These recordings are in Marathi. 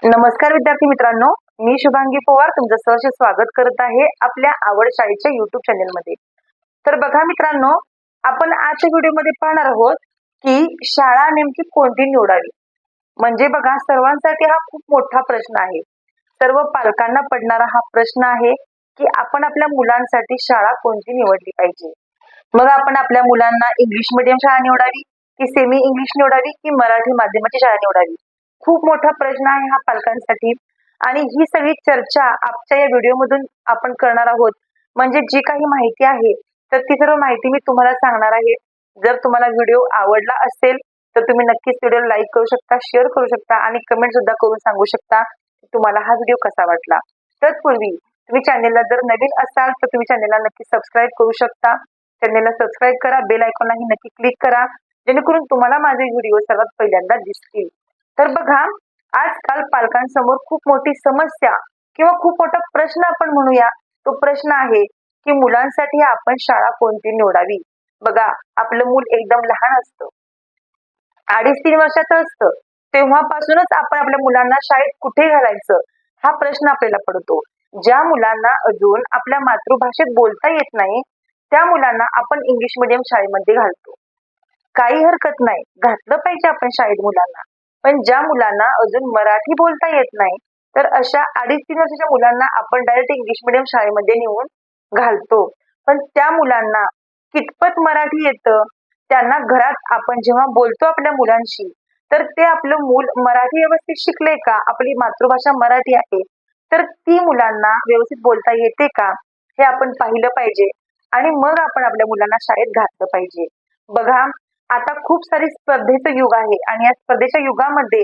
नमस्कार विद्यार्थी मित्रांनो, मी शुभांगी पवार तुमचं सहर्ष स्वागत करत आहे आपल्या आवड शाळेच्या युट्यूब चॅनल मध्ये। तर बघा मित्रांनो, आपण आजच्या व्हिडिओमध्ये पाहणार आहोत की शाळा नेमकी कोणती निवडावी। म्हणजे बघा, सर्वांसाठी हा खूप मोठा प्रश्न आहे। सर्व पालकांना पडणारा हा प्रश्न आहे की आपण आपल्या मुलांसाठी शाळा कोणती निवडली पाहिजे। मग आपण आपल्या मुलांना इंग्लिश मीडियम शाळा निवडावी की सेमी इंग्लिश निवडावी की मराठी माध्यमाची शाळा निवडावी, खूप मोठा प्रश्न आहे हा पालकांसाठी। आणि ही सगळी चर्चा आजच्या या व्हिडिओमधून आपण करणार आहोत। म्हणजे जी काही माहिती आहे तर ती सर्व माहिती मी तुम्हाला सांगणार आहे। जर तुम्हाला व्हिडिओ आवडला असेल तर तुम्ही नक्कीच व्हिडिओला लाईक करू शकता, शेअर करू शकता आणि कमेंट सुद्धा करून सांगू शकता की तुम्हाला हा व्हिडिओ कसा वाटला। तत्पूर्वी तुम्ही चॅनेलला जर नवीन असाल तर तुम्ही चॅनेलला नक्की सबस्क्राईब करू शकता। चॅनेलला सबस्क्राईब करा, बेल आयकॉनलाही नक्की क्लिक करा, जेणेकरून तुम्हाला माझे व्हिडिओ सर्वात पहिल्यांदा दिसतील। तर बघा, आजकाल पालकांसमोर खूप मोठी समस्या किंवा खूप मोठा प्रश्न आपण म्हणूया, तो प्रश्न आहे की मुलांसाठी आपण शाळा कोणती निवडावी। बघा, आपलं मूल एकदम लहान असतं, 2.5-3 वर्षाचं असतं, तेव्हापासूनच आपण आपल्या मुलांना शाळेत कुठे घालायचं हा प्रश्न आपल्याला पडतो। ज्या मुलांना अजून आपल्या मातृभाषेत बोलता येत नाही त्या मुलांना आपण इंग्लिश मीडियम शाळेमध्ये घालतो। काही हरकत नाही, घातलं पाहिजे आपण शाळेत मुलांना। पण ज्या मुलांना अजून मराठी बोलता येत नाही तर अशा 2.5-3 वर्षाच्या मुलांना आपण डायरेक्ट इंग्लिश मीडियम शाळेमध्ये नेऊन घालतो। पण त्या मुलांना कितपत मराठी येतं, त्यांना घरात आपण जेव्हा बोलतो आपल्या मुलांशी तर ते आपलं मूल मराठी व्यवस्थित शिकले का, आपली मातृभाषा मराठी आहे तर ती मुलांना व्यवस्थित बोलता येते का हे आपण पाहिलं पाहिजे आणि मग आपण आपल्या मुलांना शाळेत घातलं पाहिजे। बघा, आता खूप सारी स्पर्धेचं युग आहे आणि या स्पर्धेच्या युगामध्ये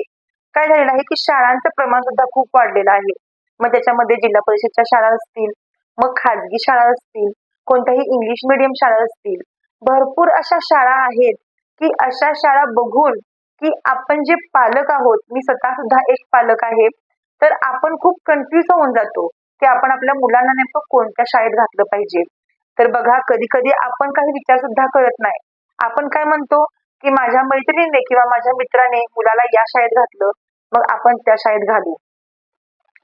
काय झालेलं आहे की शाळांचं प्रमाण सुद्धा खूप वाढलेलं आहे। मग त्याच्यामध्ये जिल्हा परिषदच्या शाळा असतील, मग खाजगी शाळा असतील, कोणत्याही इंग्लिश मीडियम शाळा असतील, भरपूर अशा शाळा आहेत की अशा शाळा बघून की आपण जे पालक आहोत, मी स्वतः सुद्धा एक पालक आहे, तर आपण खूप कन्फ्यूज होऊन जातो की आपण आपल्या मुलांना नेमकं कोणत्या शाळेत घातलं पाहिजे। तर बघा, कधी कधी आपण काही विचार सुद्धा करत नाही। आपण काय म्हणतो की माझ्या मैत्रिणीने किंवा माझ्या मित्राने मुलाला या शाळेत घातलं, मग आपण त्या शाळेत घालू।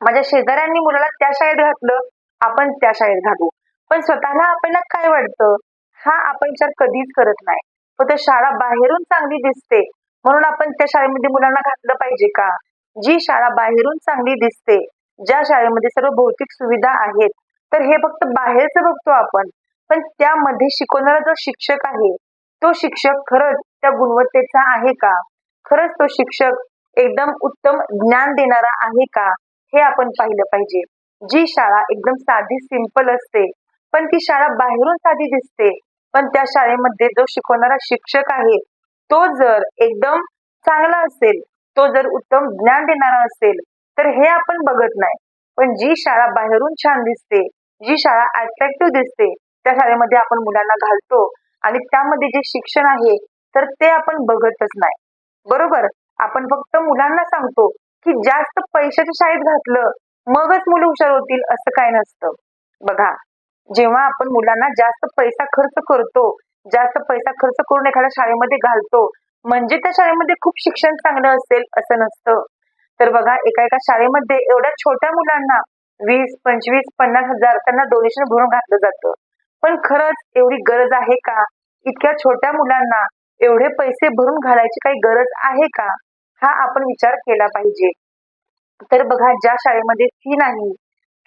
माझ्या शेजाऱ्यांनी मुलाला त्या शाळेत घातलं, आपण त्या शाळेत घालू। पण स्वतःला आपल्याला काय वाटतं हा आपण विचार कधीच करत नाही। फक्त शाळा बाहेरून चांगली दिसते म्हणून आपण त्या शाळेमध्ये मुलांना घातलं पाहिजे का? जी शाळा बाहेरून चांगली दिसते, ज्या शाळेमध्ये सर्व भौतिक सुविधा आहेत, तर हे फक्त बाहेरचं बघतो आपण, पण त्यामध्ये शिकवणारा जो शिक्षक आहे तो शिक्षक खरंच त्या गुणवत्तेचा आहे का, खरंच तो शिक्षक एकदम उत्तम ज्ञान देणारा आहे का, हे आपण पाहिलं पाहिजे। जी शाळा एकदम साधी सिंपल असते पण ती शाळा बाहेरून साधी दिसते, पण त्या शाळेमध्ये जो शिकवणारा शिक्षक आहे तो जर एकदम चांगला असेल, तो जर उत्तम ज्ञान देणारा असेल तर हे आपण बघत नाही। पण जी शाळा बाहेरून छान दिसते, जी शाळा अट्रॅक्टिव्ह दिसते, त्या शाळेमध्ये आपण मुलांना घालतो आणि त्यामध्ये जे शिक्षण आहे तर ते आपण बघतच नाही, बरोबर। आपण फक्त मुलांना सांगतो की जास्त पैशाच्या शाळेत घातलं मगच मुलं हुशार होतील असं काय नसतं। बघा, जेव्हा आपण मुलांना जास्त पैसा खर्च करतो, जास्त पैसा खर्च करून एखाद्या शाळेमध्ये घालतो म्हणजे त्या शाळेमध्ये खूप शिक्षण चांगलं असेल असं नसतं। तर बघा, एका शाळेमध्ये एवढ्या छोट्या मुलांना 20, 25, 50 हजार त्यांना डोनेशन भरून घातलं जातं। पण खरंच एवढी गरज आहे का? इतक्या छोट्या मुलांना एवढे पैसे भरून घालायची काही गरज आहे का, हा आपण विचार केला पाहिजे। तर बघा, ज्या शाळेमध्ये फी नाही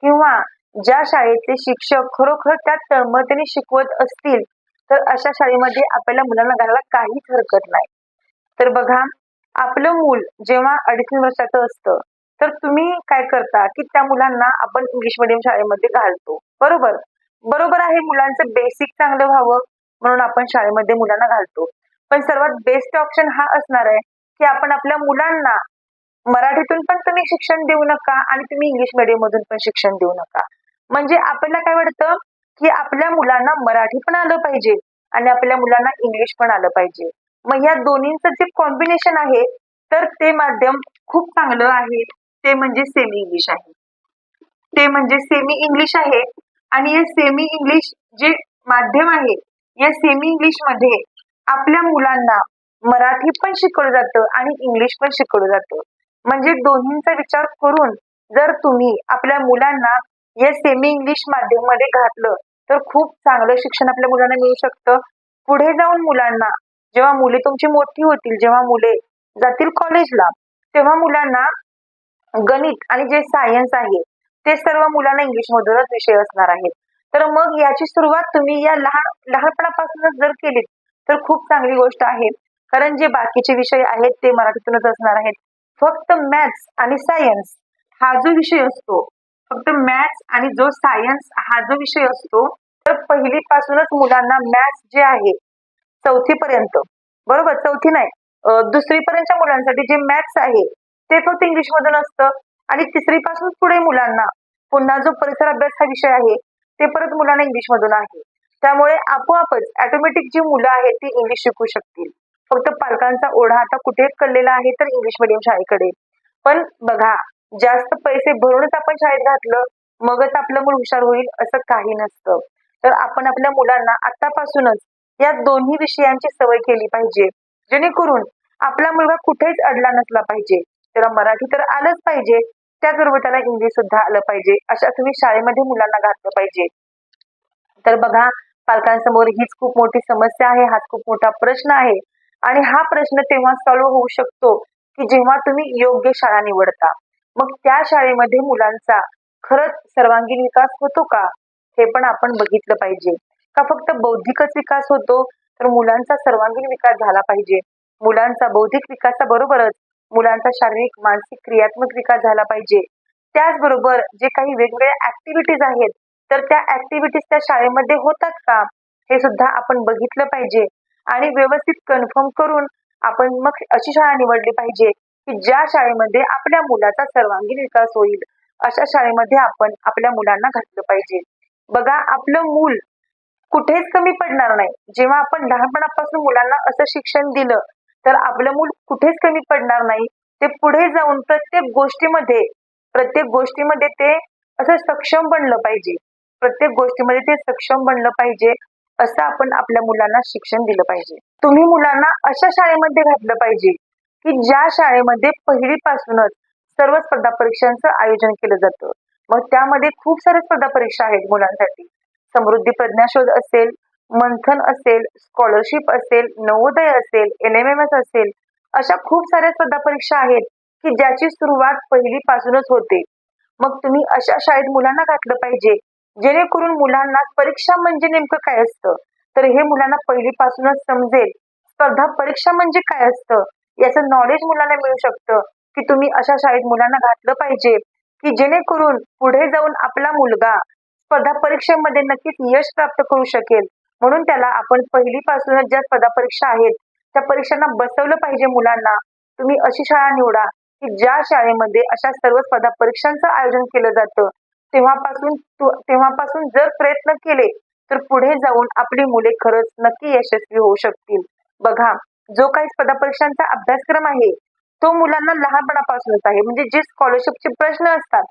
किंवा ज्या शाळेचे शिक्षक खरोखर त्या तळमळीने शिकवत असतील तर अशा शाळेमध्ये आपल्याला मुलांना घालायला काहीच हरकत नाही। तर बघा, आपलं मूल जेव्हा 2.5 वर्षाचं असतं तर तुम्ही काय करता की त्या मुलांना आपण इंग्लिश मीडियम शाळेमध्ये घालतो, बरोबर। बरोबर आहे, मुलांचं बेसिक चांगलं व्हावं म्हणून आपण शाळेमध्ये मुलांना घालतो। पण सर्वात बेस्ट ऑप्शन हा असणार आहे की आपण आपल्या मुलांना मराठीतून पण तुम्ही शिक्षण देऊ नका आणि तुम्ही इंग्लिश मीडियम मधून पण शिक्षण देऊ नका। म्हणजे आपल्याला काय वाटतं की आपल्या मुलांना मराठी पण आलं पाहिजे आणि आपल्या मुलांना इंग्लिश पण आलं पाहिजे। मग या दोन्हींचं जे कॉम्बिनेशन आहे तर ते माध्यम खूप चांगलं आहे, ते म्हणजे सेमी इंग्लिश आहे। ते म्हणजे सेमी इंग्लिश आहे आणि या सेमी इंग्लिश जे माध्यम आहे, या सेमी इंग्लिश मध्ये आपल्या मुलांना मराठी पण शिकवलं जातं आणि इंग्लिश पण शिकवलं जातं। म्हणजे दोन्हींचा विचार करून जर तुम्ही आपल्या मुलांना या सेमी इंग्लिश माध्यम मध्ये घातलं तर खूप चांगलं शिक्षण आपल्या मुलांना मिळू शकतं. पुढे जाऊन मुलांना जेव्हा मुले तुमची मोठी होतील, जेव्हा मुले जातील कॉलेजला, तेव्हा मुलांना गणित आणि जे सायन्स आहे ते सर्व मुलांना इंग्लिश मधूनच विषय असणार आहेत. तर मग याची सुरुवात तुम्ही या लहानपणापासूनच जर केली तर खूप चांगली गोष्ट आहे. कारण जे बाकीचे विषय आहेत ते मराठीतूनच असणार आहेत. फक्त मॅथ्स आणि सायन्स हा जो विषय असतो, फक्त मॅथ्स आणि जो सायन्स हा जो विषय असतो, तर पहिलीपासूनच मुलांना मॅथ्स जे आहे चौथी पर्यंत, बरोबर, चौथी नाही, दुसरी पर्यंतच्या मुलांसाठी जे मॅथ्स आहे ते फक्त इंग्लिश मधून असतं. आणि तिसरी पासून पुढे मुलांना पुन्हा जो परिसर अभ्यास हा विषय आहे ते परत मुलांना इंग्लिश मधून आहे. त्यामुळे आपोआपच ऑटोमॅटिक जी मुलं आहेत ती इंग्लिश शिकू शकतील. फक्त पालकांचा ओढा आता कुठे कळलेला आहे तर इंग्लिश मिडियम शाळेकडे. पण बघा, जास्त पैसे भरूनच आपण शाळेत घातलं मगच आपलं मूल हुशार होईल असं काही नसतं. तर आपण आपल्या मुलांना आतापासूनच या दोन्ही विषयांची सवय केली पाहिजे, जेणेकरून आपला मुलगा कुठेच अडला नसला पाहिजे. त्याला मराठी तर आलंच पाहिजे, त्याचबरोबर त्याला इंग्लिश सुद्धा आलं पाहिजे. अशा तुम्ही शाळेमध्ये मुलांना घातलं पाहिजे. तर बघा, पालकांसमोर हीच खूप मोठी समस्या आहे, हाच खूप मोठा प्रश्न आहे. आणि हा प्रश्न तेव्हा सॉल्व्ह होऊ शकतो की जेव्हा तुम्ही योग्य शाळा निवडता. मग त्या शाळेमध्ये मुलांचा खरंच सर्वांगीण विकास होतो का हे पण आपण बघितलं पाहिजे. का फक्त बौद्धिकच विकास होतो, तर मुलांचा सर्वांगीण विकास झाला पाहिजे. मुलांचा बौद्धिक विकासाबरोबरच मुलांचा शारीरिक, मानसिक, क्रियात्मक विकास झाला पाहिजे. त्याचबरोबर जे काही वेगवेगळ्या ऍक्टिव्हिटीज आहेत तर त्या ऍक्टिव्हिटीज त्या शाळेमध्ये होतात का हे सुद्धा आपण बघितलं पाहिजे. आणि व्यवस्थित कन्फर्म करून आपण मग अशी शाळा निवडली पाहिजे की ज्या शाळेमध्ये आपल्या मुलाचा सर्वांगीण विकास होईल. अशा शाळेमध्ये आपण आपल्या मुलांना घातलं पाहिजे. बघा, आपलं मूल कुठेच कमी पडणार नाही. जेव्हा आपण लहानपणापासून मुलांना असं शिक्षण दिलं तर आपलं मूल कुठेच कमी पडणार नाही. ते पुढे जाऊन प्रत्येक गोष्टीमध्ये ते असं सक्षम बनलं पाहिजे. प्रत्येक गोष्टीमध्ये ते सक्षम बनलं पाहिजे असं आपण आपल्या मुलांना शिक्षण दिलं पाहिजे. तुम्ही मुलांना अशा शाळेमध्ये घातलं पाहिजे की ज्या शाळेमध्ये पहिलीपासूनच सर्व स्पर्धा परीक्षांचं आयोजन केलं जातं. मग त्यामध्ये खूप साऱ्या स्पर्धा परीक्षा आहेत मुलांसाठी. समृद्धी प्रज्ञाशोध असेल, मंथन असेल, स्कॉलरशिप असेल, नवोदय असेल, NMMS असेल, अशा खूप साऱ्या स्पर्धा परीक्षा आहेत की ज्याची सुरुवात पहिलीपासूनच होते. मग तुम्ही अशा शाळेत मुलांना घातलं पाहिजे जेणेकरून मुलांना परीक्षा म्हणजे नेमकं काय असतं तर हे मुलांना पहिलीपासूनच समजेल. स्पर्धा परीक्षा म्हणजे काय असतं याचं नॉलेज मुलांना मिळू शकतं. की तुम्ही अशा शाळेत मुलांना घातलं पाहिजे की जेणेकरून पुढे जाऊन आपला मुलगा स्पर्धा परीक्षेमध्ये नक्कीच यश प्राप्त करू शकेल. म्हणून त्याला आपण पहिलीपासूनच ज्या स्पर्धा परीक्षा आहेत त्या परीक्षांना बसवलं पाहिजे मुलांना. तुम्ही अशी शाळा निवडा की ज्या शाळेमध्ये अशा सर्व स्पर्धा परीक्षांचं आयोजन केलं जातं. तेव्हापासून जर प्रयत्न केले तर पुढे जाऊन आपली मुले खरंच नक्की यशस्वी होऊ शकतील. बघा, जो काही स्पर्धा परीक्षांचा अभ्यासक्रम आहे तो मुलांना लहानपणापासूनच आहे. म्हणजे जे स्कॉलरशिपचे प्रश्न असतात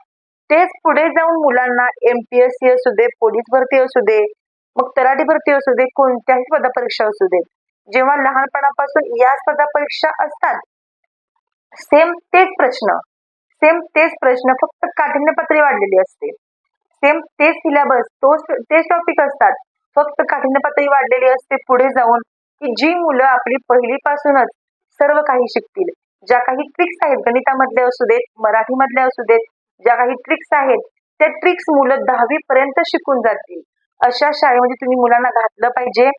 तेच पुढे जाऊन मुलांना MPSC असू दे, पोलीस भरती असू दे, मग तलाठी भरती असू दे, कोणत्याही स्पर्धा परीक्षा असू दे, जेव्हा लहानपणापासून या स्पर्धा परीक्षा असतात सेम तेच प्रश्न फक्त काठिण्य पातळी वाढलेली असते. सेम तेच सिलेबस, तेच टॉपिक असतात, फक्त काठिण्य पातळी वाढलेली असते पुढे जाऊन. की जी मुलं आपली पहिलीपासूनच सर्व काही शिकतील. ज्या काही ट्रिक्स आहेत गणितामधले असू देत, मराठीमधले असू देत, ज्या काही ट्रिक्स आहेत त्या ट्रिक्स मुलं 10वी पर्यंत शिकून जातील. अशा शाळेमध्ये तुम्ही मुलांना घातलं पाहिजे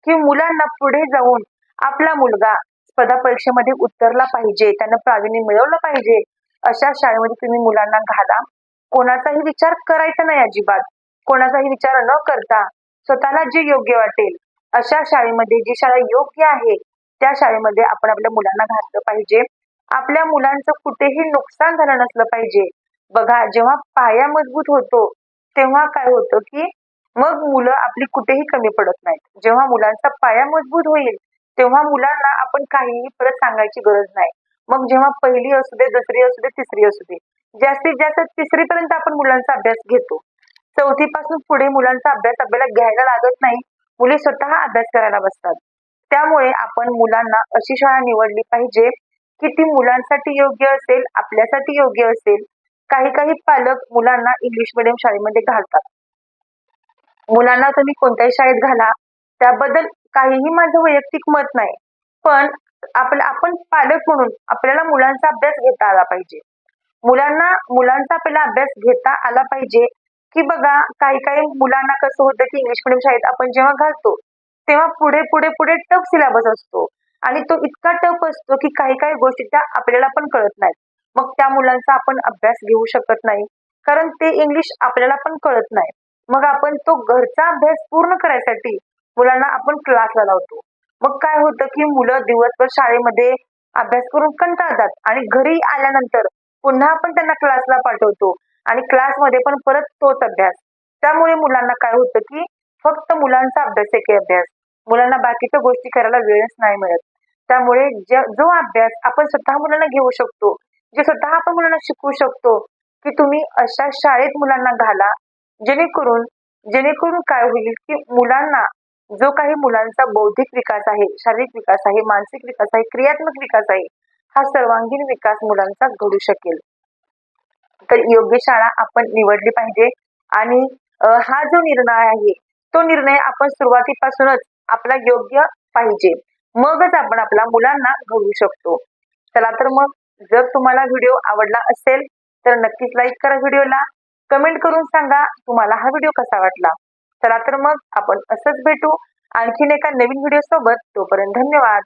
की मुलांना पुढे जाऊन आपला मुलगा स्पर्धा परीक्षेमध्ये उतरला पाहिजे, त्यानं प्रावीण्य मिळवलं पाहिजे. अशा शाळेमध्ये तुम्ही मुलांना घाला. कोणाचाही विचार करायचा नाही अजिबात. कोणाचाही विचार न करता स्वतःला जे योग्य वाटेल अशा शाळेमध्ये, जी शाळा योग्य आहे त्या शाळेमध्ये आपण आपल्या मुलांना घातलं पाहिजे. आपल्या मुलांचं कुठेही नुकसान झालं नसलं पाहिजे. बघा, जेव्हा पाया मजबूत होतो तेव्हा काय होतं की मग मुलं आपली कुठेही कमी पडत नाहीत. जेव्हा मुलांचा पाया मजबूत होईल तेव्हा मुलांना आपण काहीही परत सांगायची गरज नाही. मग जेव्हा पहिली असू दे, दुसरी असू दे, तिसरी असू दे, जास्तीत जास्त तिसरी पर्यंत आपण मुलांचा अभ्यास घेतो. चौथी पासून पुढे मुलांचा अभ्यास आपल्याला घ्यायला लागत नाही. मुले स्वतः अभ्यास करायला बसतात. त्यामुळे आपण मुलांना अशी शाळा निवडली पाहिजे की ती मुलांसाठी योग्य असेल, आपल्यासाठी योग्य असेल. काही काही पालक मुलांना इंग्लिश मीडियम शाळेमध्ये घालतात. मुलांना तुम्ही कोणत्याही शाळेत घाला, त्याबद्दल काहीही माझं वैयक्तिक मत नाही. पण आपण पालक म्हणून आपल्याला मुलांचा अभ्यास घेता आला पाहिजे. मुलांचा आपल्याला अभ्यास घेता आला पाहिजे, की बघा काही काही मुलांना कसं होतं की इंग्लिश मीडियम शाळेत आपण जेव्हा घालतो, तेव्हा पुढे पुढे पुढे टफ सिलेबस असतो आणि तो इतका टफ असतो की काही काही गोष्टी त्या आपल्याला पण कळत नाहीत. मग त्या मुलांचा आपण अभ्यास घेऊ शकत नाही, कारण ते इंग्लिश आपल्याला पण कळत नाही. मग आपण तो घरचा अभ्यास पूर्ण करायसाठी मुलांना आपण क्लासला लावतो. मग काय होतं की मुलं दिवसभर शाळेमध्ये अभ्यास करून कंटाळतात आणि घरी आल्यानंतर पुन्हा आपण त्यांना क्लासला पाठवतो आणि क्लासमध्ये पण परत तोच अभ्यास. त्यामुळे मुलांना काय होतं की फक्त मुलांचा अभ्यास एके अभ्यास, मुलांना बाकीच्या गोष्टी करायला वेळच नाही मिळत. त्यामुळे जो अभ्यास आपण स्वतः मुलांना घेऊ शकतो, जे स्वतः आपण मुलांना शिकवू शकतो, की तुम्ही अशा शाळेत मुलांना घाला, जेणेकरून जेणेकरून काय होईल की मुलांना जो काही मुलांचा बौद्धिक विकास आहे, शारीरिक विकास आहे, मानसिक विकास आहे, क्रियात्मक विकास आहे, हा सर्वांगीण विकास मुलांचा घडू शकेल. तर योग्य शाळा आपण निवडली पाहिजे आणि हा जो निर्णय आहे, तो निर्णय आपण सुरुवातीपासूनच आपला योग्य पाहिजे. मगच आपण आपल्या मुलांना घडवू शकतो. चला तर मग जर तुम्हाला व्हिडिओ आवडला असेल तर नक्कीच लाईक करा व्हिडिओला. कमेंट करून सांगा तुम्हाला हा व्हिडिओ कसा वाटला. चला तर मग आपण असंच भेटू आणखीन एका नवीन व्हिडिओ सोबत. तोपर्यंत धन्यवाद.